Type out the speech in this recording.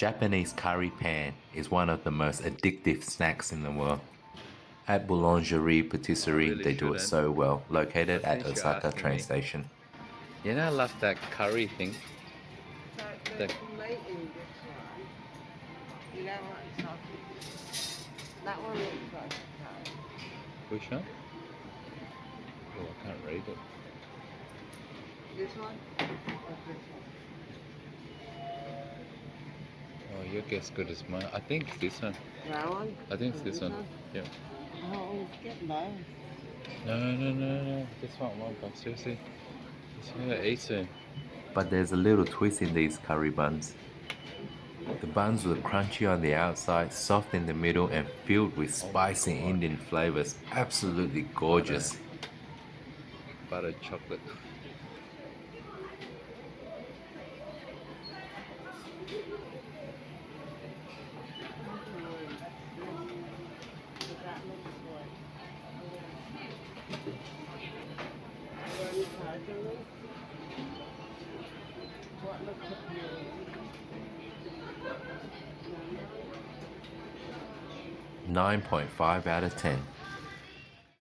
Japanese curry pan is one of the most addictive snacks in the world. At Boulangerie Oh, I Patisserie, really they do it shouldn't. so well, But located at since you're Osaka asking train me, station. you know, I love that curry thing. So The the meat in this one, you don't want sausage. That one looks like a carrot. which one? Oh, I can't read it. This one or this one? Oh, your guess good as mine. I think it's this one. That one I think or it's this this one. one? Yeah. Oh, get both. No. This one won't go. Seriously. It's gonna eat soon. But there's a little twist in these curry buns. The buns were crunchy on the outside, soft in the middle, and filled with Oh my spicy god. Indian flavors. Absolutely Butter. gorgeous. Buttered chocolate. 'Cause that looks like. Where you charging me? What looks appealing? 9.5 out of 10.